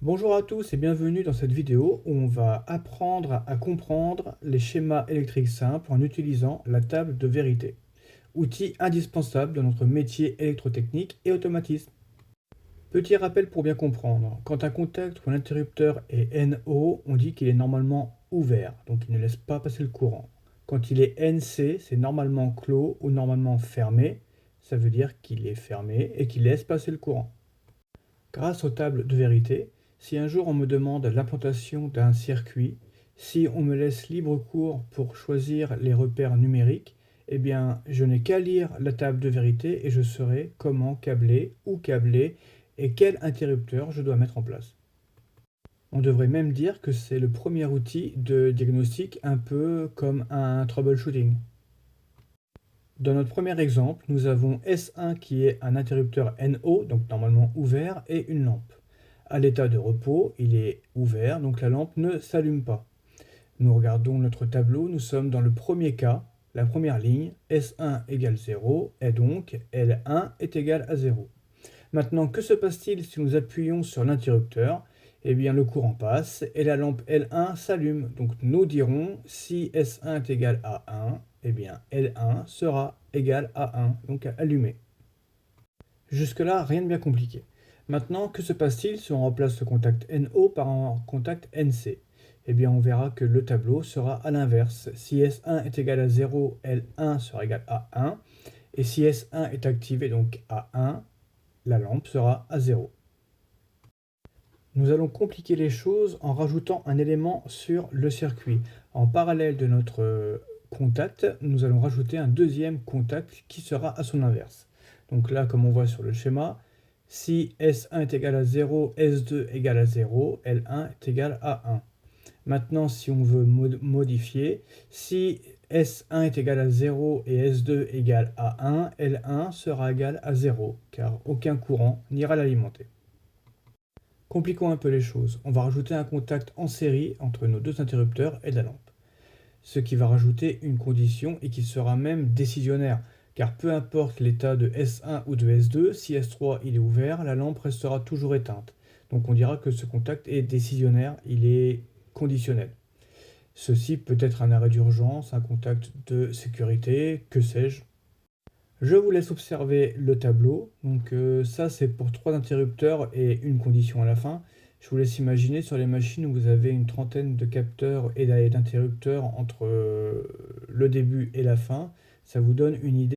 Bonjour à tous et bienvenue dans cette vidéo où on va apprendre à comprendre les schémas électriques simples en utilisant la table de vérité, outil indispensable dans notre métier électrotechnique et automatisme. Petit rappel pour bien comprendre, quand un contact ou un interrupteur est NO, on dit qu'il est normalement ouvert, donc il ne laisse pas passer le courant. Quand il est NC, c'est normalement clos ou normalement fermé, ça veut dire qu'il est fermé et qu'il laisse passer le courant. Grâce aux tables de vérité, si un jour on me demande l'implantation d'un circuit, si on me laisse libre cours pour choisir les repères numériques, eh bien je n'ai qu'à lire la table de vérité et je saurai comment câbler, où câbler et quel interrupteur je dois mettre en place. On devrait même dire que c'est le premier outil de diagnostic un peu comme un troubleshooting. Dans notre premier exemple, nous avons S1 qui est un interrupteur NO, donc normalement ouvert, et une lampe. À l'état de repos, il est ouvert, donc la lampe ne s'allume pas. Nous regardons notre tableau, nous sommes dans le premier cas, la première ligne, S1 égale 0, et donc L1 est égal à 0. Maintenant, que se passe-t-il si nous appuyons sur l'interrupteur? Eh bien, le courant passe et la lampe L1 s'allume. Donc, nous dirons si S1 est égal à 1, eh bien, L1 sera égal à 1, donc allumé. Jusque-là, rien de bien compliqué. Maintenant, que se passe-t-il si on remplace le contact NO par un contact NC? Eh bien, on verra que le tableau sera à l'inverse. Si S1 est égal à 0, L1 sera égal à 1. Et si S1 est activé donc à 1, la lampe sera à 0. Nous allons compliquer les choses en rajoutant un élément sur le circuit. En parallèle de notre contact, nous allons rajouter un deuxième contact qui sera à son inverse. Donc là, comme on voit sur le schéma, si S1 est égal à 0, S2 égale à 0, L1 est égal à 1. Maintenant, si on veut modifier, si S1 est égal à 0 et S2 égale à 1, L1 sera égal à 0, car aucun courant n'ira l'alimenter. Compliquons un peu les choses. On va rajouter un contact en série entre nos deux interrupteurs et la lampe. Ce qui va rajouter une condition et qui sera même décisionnaire. Car peu importe l'état de S1 ou de S2, si S3 il est ouvert, la lampe restera toujours éteinte. Donc on dira que ce contact est décisionnaire, il est conditionnel. Ceci peut être un arrêt d'urgence, un contact de sécurité, que sais-je. Je vous laisse observer le tableau. Donc ça c'est pour 3 interrupteurs et une condition à la fin. Je vous laisse imaginer sur les machines où vous avez une trentaine de capteurs et d'interrupteurs entre le début et la fin. Ça vous donne une idée